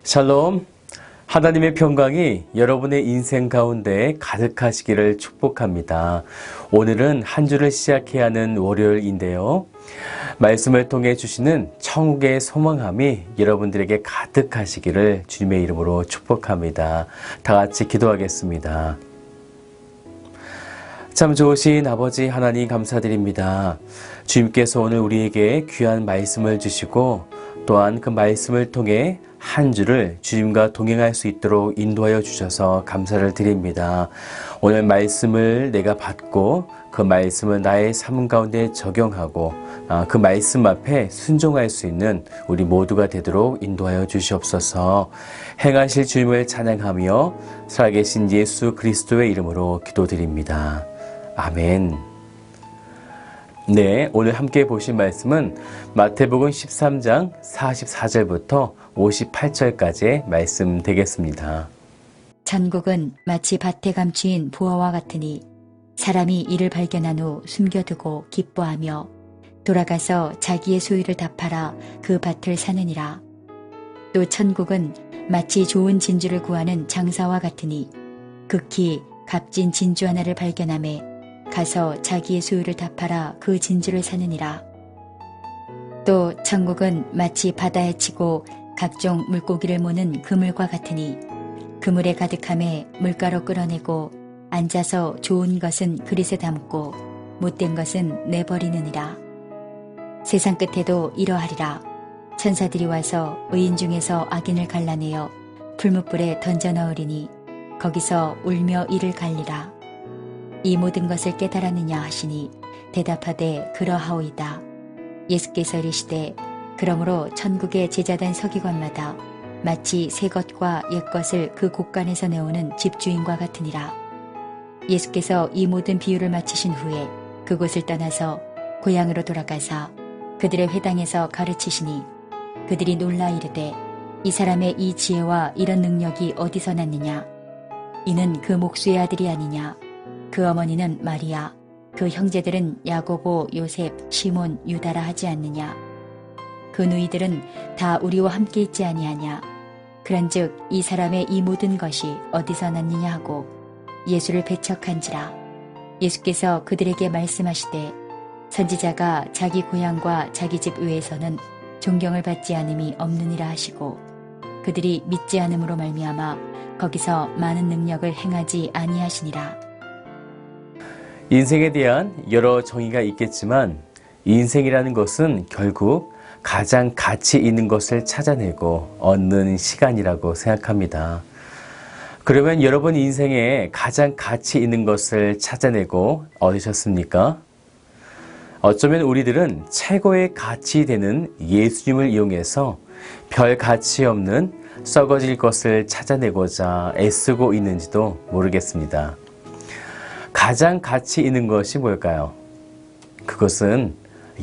샬롬, 하나님의 평강이 여러분의 인생 가운데 가득하시기를 축복합니다. 오늘은 한 주를 시작해야 하는 월요일인데요. 말씀을 통해 주시는 천국의 소망함이 여러분들에게 가득하시기를 주님의 이름으로 축복합니다. 다 같이 기도하겠습니다. 참 좋으신 아버지 하나님 감사드립니다. 주님께서 오늘 우리에게 귀한 말씀을 주시고 또한 그 말씀을 통해 한 주를 주님과 동행할 수 있도록 인도하여 주셔서 감사를 드립니다. 오늘 말씀을 내가 받고 그 말씀을 나의 삶 가운데 적용하고 그 말씀 앞에 순종할 수 있는 우리 모두가 되도록 인도하여 주시옵소서. 행하실 주님을 찬양하며 살아계신 예수 그리스도의 이름으로 기도드립니다. 아멘. 네, 오늘 함께 보실 말씀은 마태복음 13장 44절부터 58절까지의 말씀 되겠습니다. 천국은 마치 밭에 감추인 부화와 같으니 사람이 이를 발견한 후 숨겨두고 기뻐하며 돌아가서 자기의 소유를 다 팔아 그 밭을 사느니라. 또 천국은 마치 좋은 진주를 구하는 장사와 같으니 극히 값진 진주 하나를 발견하매 가서 자기의 소유를 다 팔아 그 진주를 사느니라. 또 천국은 마치 바다에 치고 각종 물고기를 모는 그물과 같으니 그물에 가득함에 물가로 끌어내고 앉아서 좋은 것은 그릇에 담고 못된 것은 내버리느니라. 세상 끝에도 이러하리라. 천사들이 와서 의인 중에서 악인을 갈라내어 풀무불에 던져 넣으리니 거기서 울며 이를 갈리라. 이 모든 것을 깨달았느냐 하시니 대답하되 그러하오이다. 예수께서 이르시되 그러므로 천국의 제자단 서기관마다 마치 새 것과 옛 것을 그 곳간에서 내오는 집주인과 같으니라. 예수께서 이 모든 비유를 마치신 후에 그곳을 떠나서 고향으로 돌아가사 그들의 회당에서 가르치시니 그들이 놀라 이르되 이 사람의 이 지혜와 이런 능력이 어디서 났느냐? 이는 그 목수의 아들이 아니냐? 그 어머니는 마리아, 그 형제들은 야고보, 요셉, 시몬, 유다라 하지 않느냐? 그 누이들은 다 우리와 함께 있지 아니하냐? 그런즉 이 사람의 이 모든 것이 어디서 났느냐 하고 예수를 배척한지라. 예수께서 그들에게 말씀하시되 선지자가 자기 고향과 자기 집 외에서는 존경을 받지 않음이 없느니라 하시고 그들이 믿지 않음으로 말미암아 거기서 많은 능력을 행하지 아니하시니라. 인생에 대한 여러 정의가 있겠지만 인생이라는 것은 결국 가장 가치 있는 것을 찾아내고 얻는 시간이라고 생각합니다. 그러면 여러분 인생에 가장 가치 있는 것을 찾아내고 얻으셨습니까? 어쩌면 우리들은 최고의 가치 되는 예수님을 이용해서 별 가치 없는 썩어질 것을 찾아내고자 애쓰고 있는지도 모르겠습니다. 가장 가치 있는 것이 뭘까요? 그것은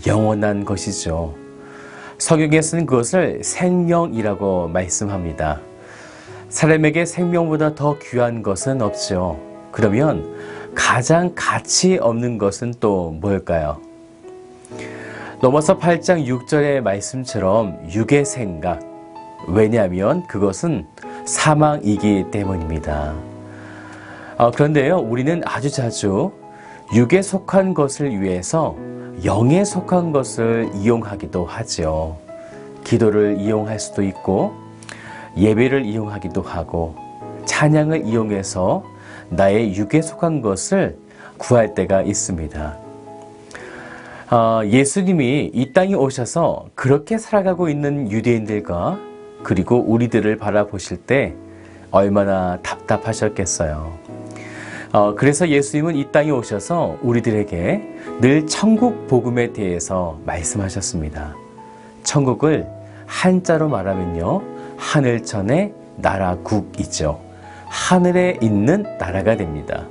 영원한 것이죠. 성경에서는 그것을 생명이라고 말씀합니다. 사람에게 생명보다 더 귀한 것은 없죠. 그러면 가장 가치 없는 것은 또 뭘까요? 로마서 8장 6절의 말씀처럼 육의 생각, 왜냐하면 그것은 사망이기 때문입니다. 그런데요, 우리는 아주 자주 육에 속한 것을 위해서 영에 속한 것을 이용하기도 하죠. 기도를 이용할 수도 있고 예배를 이용하기도 하고 찬양을 이용해서 나의 육에 속한 것을 구할 때가 있습니다. 예수님이 이 땅에 오셔서 그렇게 살아가고 있는 유대인들과 그리고 우리들을 바라보실 때 얼마나 답답하셨겠어요. 그래서 예수님은 이 땅에 오셔서 우리들에게 늘 천국 복음에 대해서 말씀하셨습니다. 천국을 한자로 말하면요, 하늘천의 나라국이죠. 하늘에 있는 나라가 됩니다.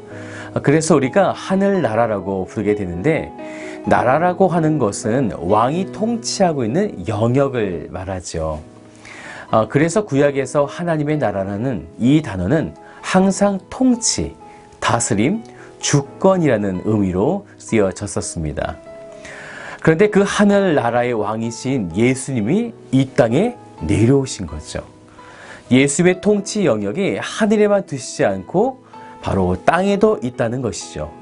그래서 우리가 하늘나라라고 부르게 되는데, 나라라고 하는 것은 왕이 통치하고 있는 영역을 말하죠. 그래서 구약에서 하나님의 나라라는 이 단어는 항상 통치, 다스림, 주권이라는 의미로 쓰여졌었습니다. 그런데 그 하늘나라의 왕이신 예수님이 이 땅에 내려오신 거죠. 예수님의 통치 영역이 하늘에만 두시지 않고 바로 땅에도 있다는 것이죠.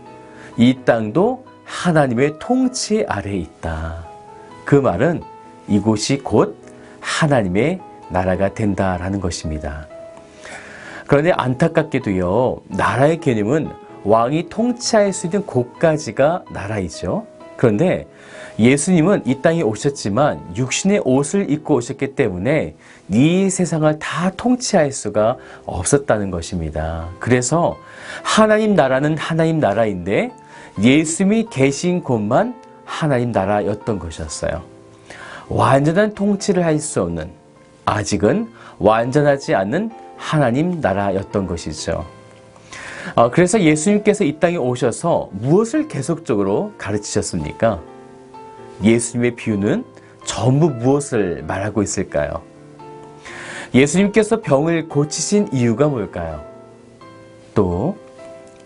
이 땅도 하나님의 통치 아래에 있다. 그 말은 이곳이 곧 하나님의 나라가 된다라는 것입니다. 그런데 안타깝게도요, 나라의 개념은 왕이 통치할 수 있는 곳까지가 나라이죠. 그런데 예수님은 이 땅에 오셨지만 육신의 옷을 입고 오셨기 때문에 이 세상을 다 통치할 수가 없었다는 것입니다. 그래서 하나님 나라는 하나님 나라인데 예수님이 계신 곳만 하나님 나라였던 것이었어요. 완전한 통치를 할 수 없는, 아직은 완전하지 않은 하나님 나라였던 것이죠. 그래서 예수님께서 이 땅에 오셔서 무엇을 계속적으로 가르치셨습니까? 예수님의 비유는 전부 무엇을 말하고 있을까요? 예수님께서 병을 고치신 이유가 뭘까요? 또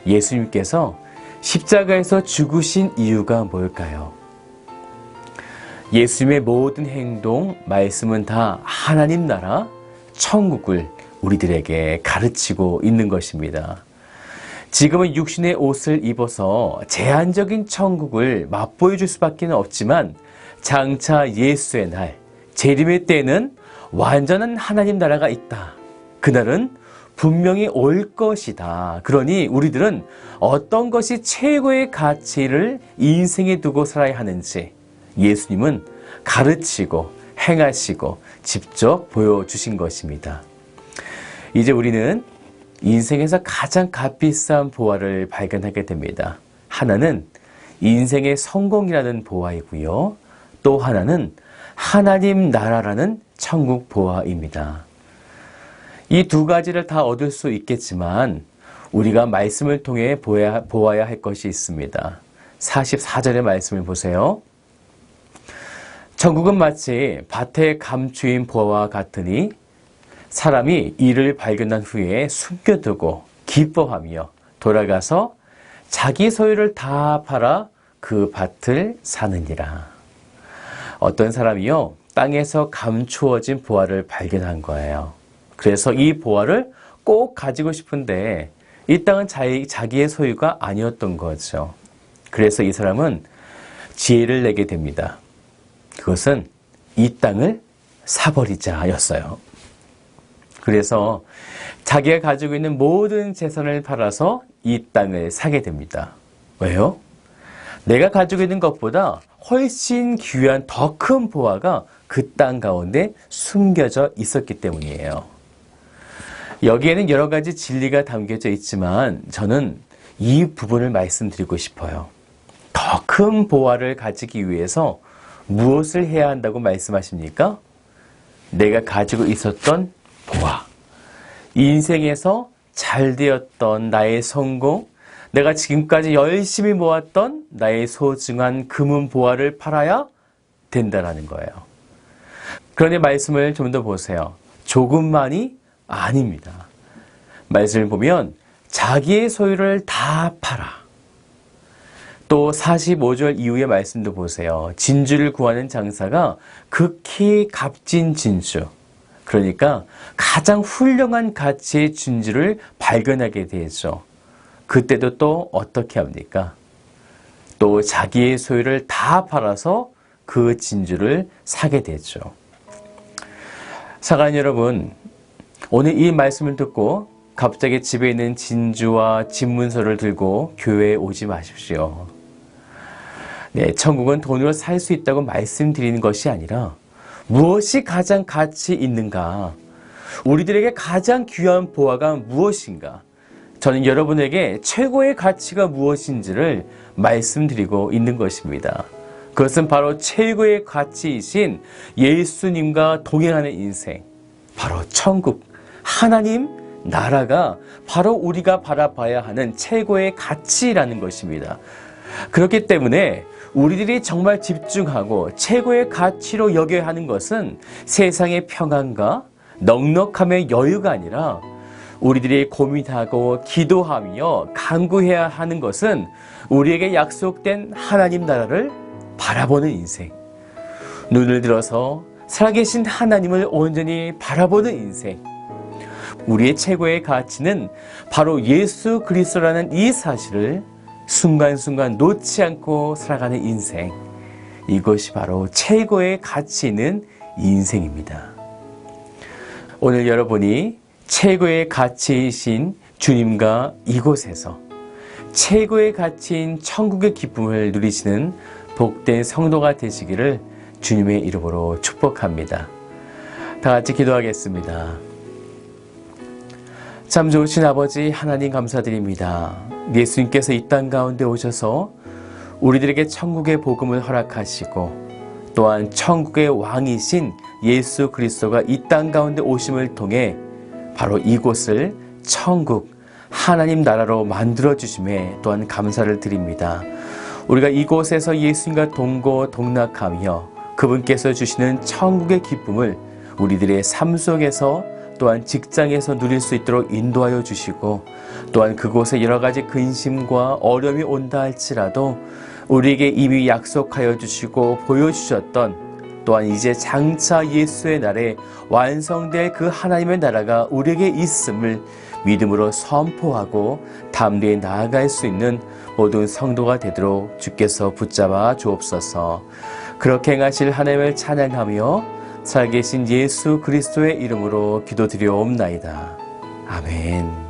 예수님께서 십자가에서 죽으신 이유가 뭘까요? 예수님의 모든 행동, 말씀은 다 하나님 나라, 천국을 우리들에게 가르치고 있는 것입니다. 지금은 육신의 옷을 입어서 제한적인 천국을 맛보여줄 수밖에 없지만 장차 예수의 날, 재림의 때에는 완전한 하나님 나라가 있다. 그날은 분명히 올 것이다. 그러니 우리들은 어떤 것이 최고의 가치를 인생에 두고 살아야 하는지 예수님은 가르치고 행하시고 직접 보여주신 것입니다. 이제 우리는 인생에서 가장 값비싼 보화를 발견하게 됩니다. 하나는 인생의 성공이라는 보화이고요. 또 하나는 하나님 나라라는 천국 보화입니다. 이 두 가지를 다 얻을 수 있겠지만 우리가 말씀을 통해 보아야 할 것이 있습니다. 44절의 말씀을 보세요. 천국은 마치 밭에 감추인 보화와 같으니 사람이 이를 발견한 후에 숨겨두고 기뻐하며 돌아가서 자기 소유를 다 팔아 그 밭을 사느니라. 어떤 사람이요, 땅에서 감추어진 보화를 발견한 거예요. 그래서 이 보화를 꼭 가지고 싶은데 이 땅은 자기의 소유가 아니었던 거죠. 그래서 이 사람은 지혜를 내게 됩니다. 그것은 이 땅을 사버리자였어요. 그래서 자기가 가지고 있는 모든 재산을 팔아서 이 땅을 사게 됩니다. 왜요? 내가 가지고 있는 것보다 훨씬 귀한 더 큰 보화가 그 땅 가운데 숨겨져 있었기 때문이에요. 여기에는 여러 가지 진리가 담겨져 있지만 저는 이 부분을 말씀드리고 싶어요. 더 큰 보화를 가지기 위해서 무엇을 해야 한다고 말씀하십니까? 내가 가지고 있었던 보화, 인생에서 잘 되었던 나의 성공, 내가 지금까지 열심히 모았던 나의 소중한 금은 보화를 팔아야 된다는 거예요. 그런데 말씀을 좀 더 보세요. 조금만이 아닙니다. 말씀을 보면 자기의 소유를 다 팔아. 또 45절 이후의 말씀도 보세요. 진주를 구하는 장사가 극히 값진 진주, 그러니까 가장 훌륭한 가치의 진주를 발견하게 되죠. 그때도 또 어떻게 합니까? 또 자기의 소유를 다 팔아서 그 진주를 사게 되죠. 사랑하는 여러분, 오늘 이 말씀을 듣고 갑자기 집에 있는 진주와 집문서를 들고 교회에 오지 마십시오. 네, 천국은 돈으로 살 수 있다고 말씀드리는 것이 아니라 무엇이 가장 가치 있는가? 우리들에게 가장 귀한 보화가 무엇인가? 저는 여러분에게 최고의 가치가 무엇인지를 말씀드리고 있는 것입니다. 그것은 바로 최고의 가치이신 예수님과 동행하는 인생, 바로 천국, 하나님 나라가 바로 우리가 바라봐야 하는 최고의 가치라는 것입니다. 그렇기 때문에 우리들이 정말 집중하고 최고의 가치로 여겨야 하는 것은 세상의 평안과 넉넉함의 여유가 아니라 우리들이 고민하고 기도하며 간구해야 하는 것은 우리에게 약속된 하나님 나라를 바라보는 인생, 눈을 들어서 살아계신 하나님을 온전히 바라보는 인생, 우리의 최고의 가치는 바로 예수 그리스도라는 이 사실을 순간순간 놓지 않고 살아가는 인생. 이것이 바로 최고의 가치 있는 인생입니다. 오늘 여러분이 최고의 가치이신 주님과 이곳에서 최고의 가치인 천국의 기쁨을 누리시는 복된 성도가 되시기를 주님의 이름으로 축복합니다. 다 같이 기도하겠습니다. 참 좋으신 아버지 하나님 감사드립니다. 예수님께서 이 땅 가운데 오셔서 우리들에게 천국의 복음을 허락하시고 또한 천국의 왕이신 예수 그리스도가 이 땅 가운데 오심을 통해 바로 이곳을 천국 하나님 나라로 만들어 주심에 또한 감사를 드립니다. 우리가 이곳에서 예수님과 동고동락하며 그분께서 주시는 천국의 기쁨을 우리들의 삶 속에서 또한 직장에서 누릴 수 있도록 인도하여 주시고 또한 그곳에 여러 가지 근심과 어려움이 온다 할지라도 우리에게 이미 약속하여 주시고 보여주셨던 또한 이제 장차 예수의 날에 완성될 그 하나님의 나라가 우리에게 있음을 믿음으로 선포하고 담대히 나아갈 수 있는 모든 성도가 되도록 주께서 붙잡아 주옵소서. 그렇게 행하실 하나님을 찬양하며 살아계신 예수 그리스도의 이름으로 기도드려옵나이다. 아멘.